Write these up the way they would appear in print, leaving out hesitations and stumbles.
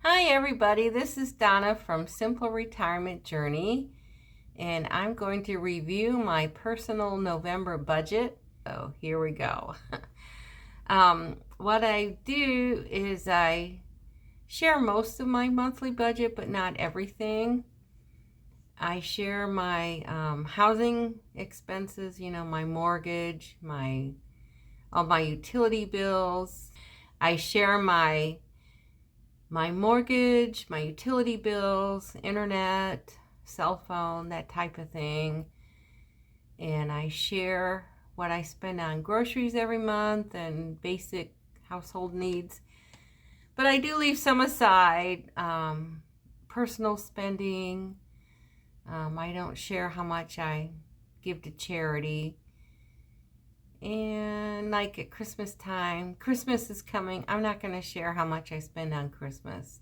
Hi everybody, this is Donna from Simple Retirement Journey, and I'm going to review my personal November budget. So here we go. What I do is I share most of my monthly budget, but not everything. I share my housing expenses, my mortgage, all my utility bills. I share my mortgage, my utility bills, internet, cell phone, that type of thing. And I share what I spend on groceries every month and basic household needs. But I do leave some aside, personal spending. I don't share how much I give to charity. And like at Christmas time, Christmas is coming. I'm not going to share how much I spend on Christmas.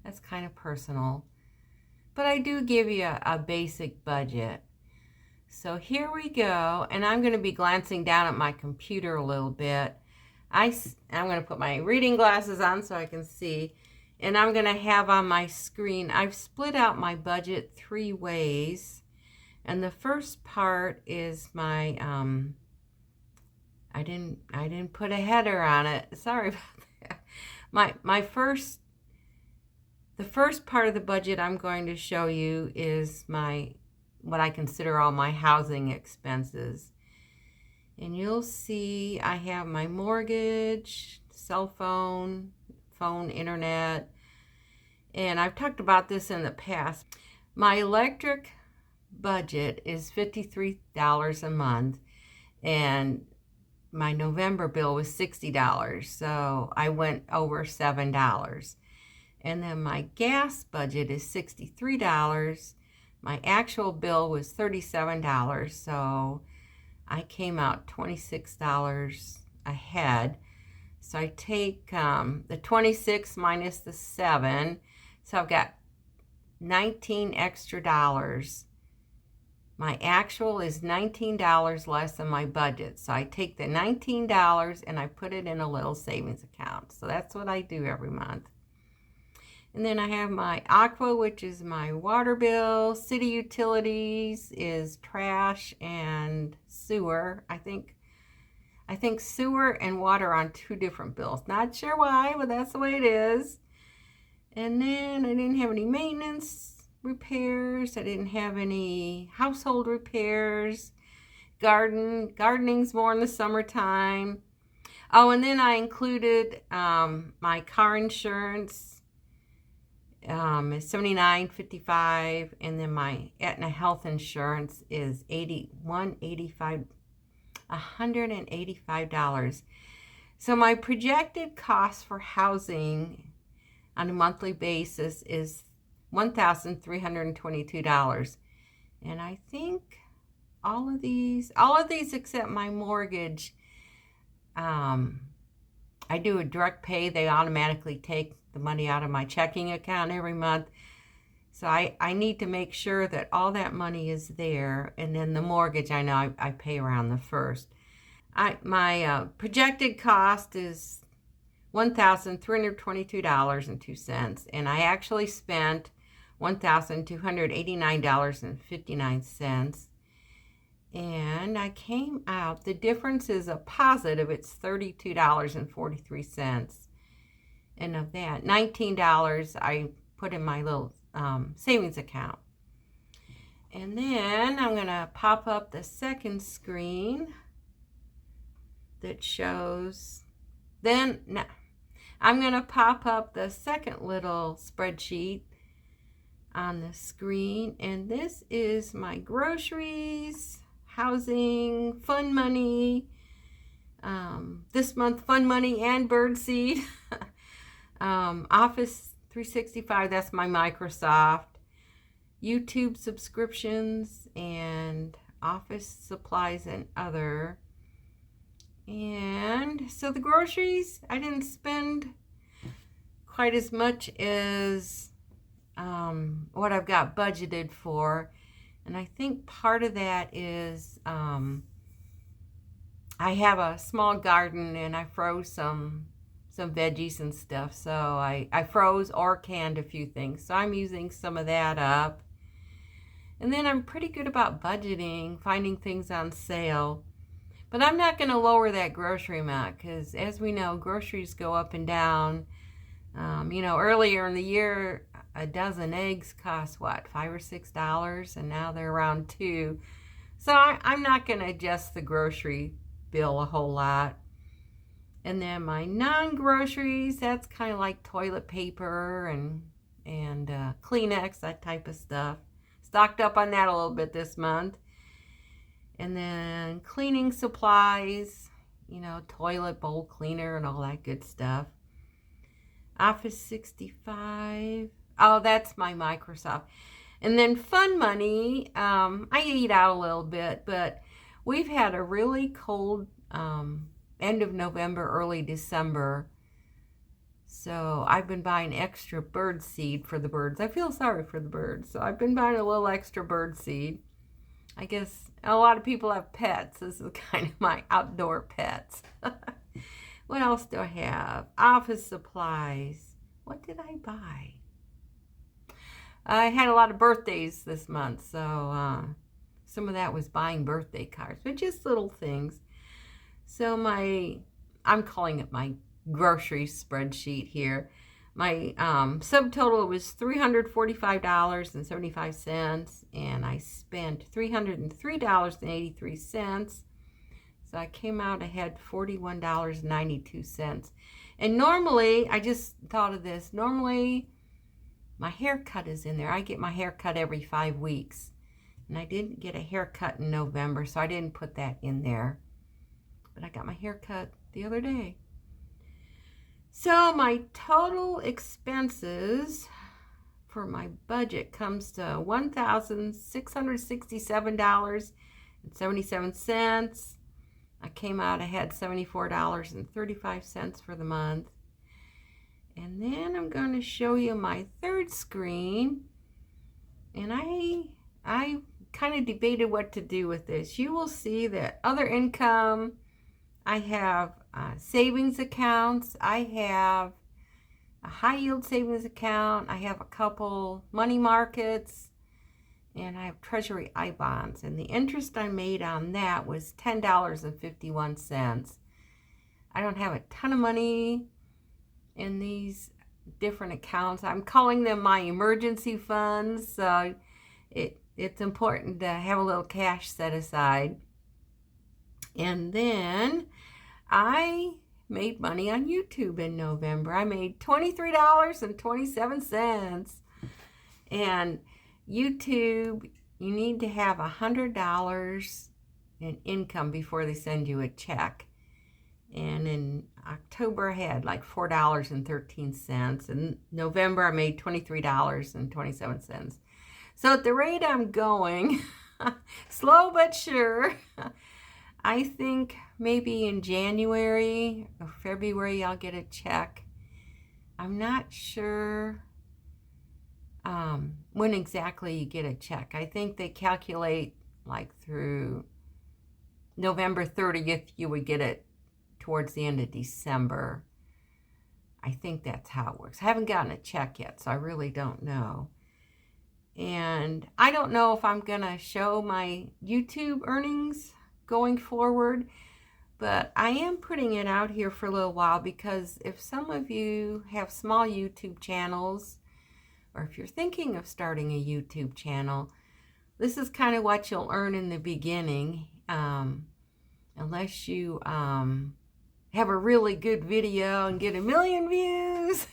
That's kind of personal. But I do give you a basic budget. So here we go. And I'm going to be glancing down at my computer a little bit. I'm going to put my reading glasses on so I can see. And I'm going to have on my screen, I've split out my budget 3 ways. And the first part is my, I didn't put a header on it. Sorry about that. The first part of the budget I'm going to show you is what I consider all my housing expenses. And you'll see I have my mortgage, cell phone, internet, and I've talked about this in the past. My electric budget is $53 a month, and my November bill was $60, so I went over $7. And then my gas budget is $63. My actual bill was $37, so I came out $26 ahead. So I take the 26 minus the 7, so I've got 19 extra dollars. My actual is $19 less than my budget. So I take the $19 and I put it in a little savings account. So that's what I do every month. And then I have my Aqua, which is my water bill. City utilities is trash and sewer. I think sewer and water on 2 different bills. Not sure why, but that's the way it is. And then I didn't have any maintenance repairs. I didn't have any household repairs. Gardening's more in the summertime. Oh, and then I included my car insurance. Is $79.55, and then my Aetna health insurance is $185. So my projected cost for housing on a monthly basis is $1,322. And I think all of these except my mortgage, I do a direct pay. They automatically take the money out of my checking account every month. So I need to make sure that all that money is there. And then the mortgage, I know I pay around the 1st. My projected cost is $1,322.02. And I actually spent $1,289.59. And I came out, the difference is a positive, it's $32.43. And of that, $19 I put in my little savings account. And then I'm going to pop up the second screen that shows, I'm going to pop up the second little spreadsheet on the screen. And this is my groceries, housing, fund money, this month fund money and birdseed. Office 365, that's my Microsoft, YouTube subscriptions, and office supplies and other. And so the groceries, I didn't spend quite as much as what I've got budgeted for. And I think part of that is I have a small garden, and I froze some some veggies and stuff. So I froze or canned a few things. So I'm using some of that up. And then I'm pretty good about budgeting, finding things on sale. But I'm not going to lower that grocery amount because, as we know, groceries go up and down. Earlier in the year, a dozen eggs cost what, $5 or $6, and now they're around $2. So I'm not going to adjust the grocery bill a whole lot. And then my non-groceries, that's kind of like toilet paper and Kleenex, that type of stuff. Stocked up on that a little bit this month. And then cleaning supplies, toilet bowl cleaner and all that good stuff. Office 65. Oh, that's my Microsoft. And then fun money. I eat out a little bit, but we've had a really cold end of November, early December. So I've been buying extra bird seed for the birds. I feel sorry for the birds. So I've been buying a little extra bird seed. I guess a lot of people have pets. This is kind of my outdoor pets. What else do I have? Office supplies. What did I buy? I had a lot of birthdays this month. So some of that was buying birthday cards. But just little things. So I'm calling it my grocery spreadsheet here. My subtotal was $345.75, and I spent $303.83. So I came out ahead $41.92. And normally, I just thought of this, normally my haircut is in there. I get my haircut every 5 weeks. And I didn't get a haircut in November, so I didn't put that in there. But I got my haircut the other day. So my total expenses for my budget comes to $1,667.77. I came out ahead $74.35 for the month. And then I'm going to show you my third screen. And I kind of debated what to do with this. You will see that other income, I have savings accounts. I have a high yield savings account. I have a couple money markets, and I have Treasury I bonds. And the interest I made on that was $10.51. I don't have a ton of money in these different accounts. I'm calling them my emergency funds. So it's important to have a little cash set aside. And then I made money on YouTube in November. I made $23.27. And YouTube, you need to have $100 in income before they send you a check. And in October, I had like $4.13. In November, I made $23.27. So at the rate I'm going, slow but sure, I think maybe in January or February I'll get a check. I'm not sure when exactly you get a check. I think they calculate like through November 30th you would get it towards the end of December. I think that's how it works. I haven't gotten a check yet, so I really don't know. And I don't know if I'm going to show my YouTube earnings going forward, but I am putting it out here for a little while because if some of you have small YouTube channels, or if you're thinking of starting a YouTube channel, this is kind of what you'll earn in the beginning, unless you have a really good video and get 1 million views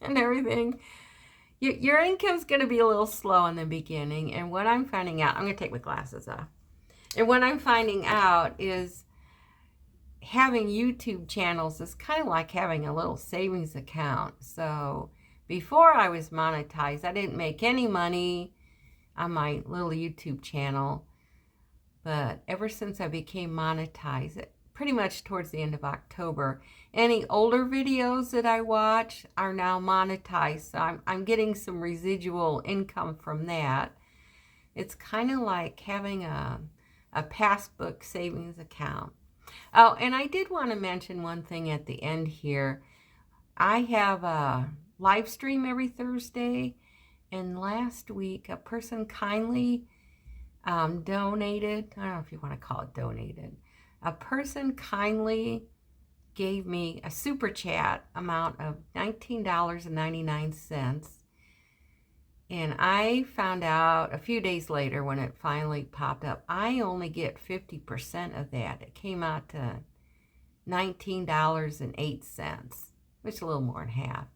and everything. Your income's going to be a little slow in the beginning. And what I'm finding out, I'm going to take my glasses off. And what I'm finding out is having YouTube channels is kind of like having a little savings account. So before I was monetized, I didn't make any money on my little YouTube channel. But ever since I became monetized, pretty much towards the end of October, any older videos that I watch are now monetized. So I'm getting some residual income from that. It's kind of like having a passbook savings account. Oh, and I did want to mention one thing at the end here. I have a live stream every Thursday, and last week a person kindly donated. I don't know if you want to call it donated. A person kindly gave me a super chat amount of $19.99. And I found out a few days later when it finally popped up, I only get 50% of that. It came out to $19.08, which is a little more than half.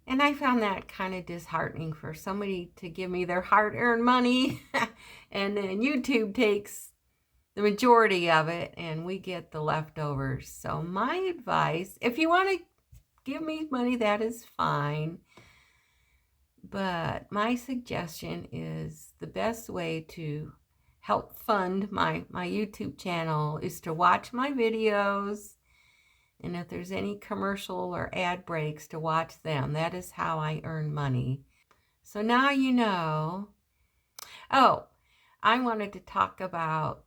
And I found that kind of disheartening for somebody to give me their hard-earned money and then YouTube takes the majority of it and we get the leftovers. So my advice, if you want to give me money, that is fine. But my suggestion is the best way to help fund my YouTube channel is to watch my videos. And if there's any commercial or ad breaks, to watch them. That is how I earn money. So now you know. Oh, I wanted to talk about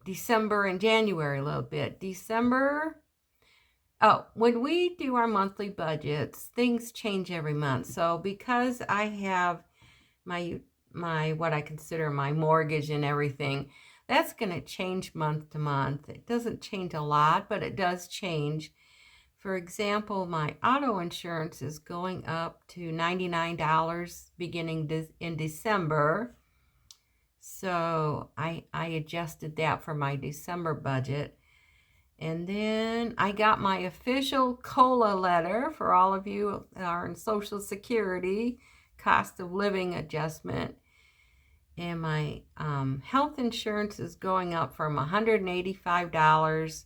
December and January a little bit. December, when we do our monthly budgets, things change every month. So because I have my what I consider my mortgage and everything, that's going to change month to month. It doesn't change a lot, but it does change. For example, my auto insurance is going up to $99 beginning in December. So I adjusted that for my December budget. And then I got my official COLA letter for all of you that are in Social Security, cost of living adjustment. And my health insurance is going up from $185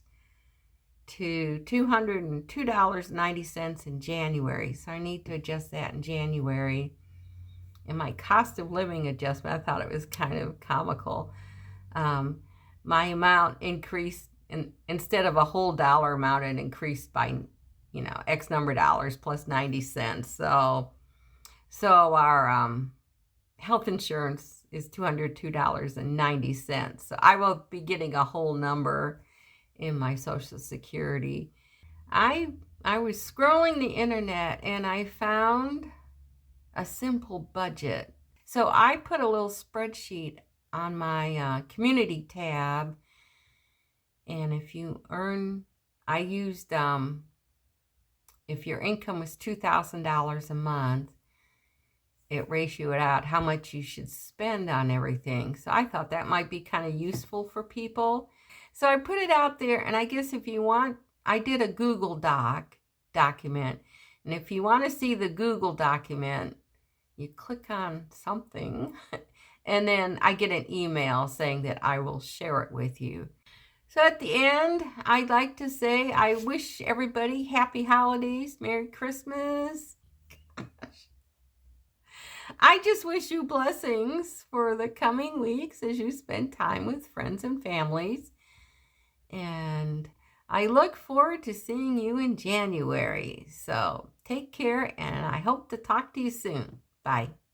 to $202.90 in January. So I need to adjust that in January. And my cost of living adjustment, I thought it was kind of comical. My amount increased, instead of a whole dollar amount, it increased by, X number of dollars plus 90 cents. So our health insurance is $202.90. So I will be getting a whole number in my Social Security. I was scrolling the internet and I found a simple budget. So I put a little spreadsheet on my community tab, and if you earn, I used, if your income was $2,000 a month, it ratioed out how much you should spend on everything. So I thought that might be kind of useful for people. So I put it out there, and I guess if you want, I did a Google document. And if you want to see the Google document, you click on something, and then I get an email saying that I will share it with you. So at the end, I'd like to say I wish everybody happy holidays, Merry Christmas. I just wish you blessings for the coming weeks as you spend time with friends and families. And I look forward to seeing you in January. So take care, and I hope to talk to you soon. Bye.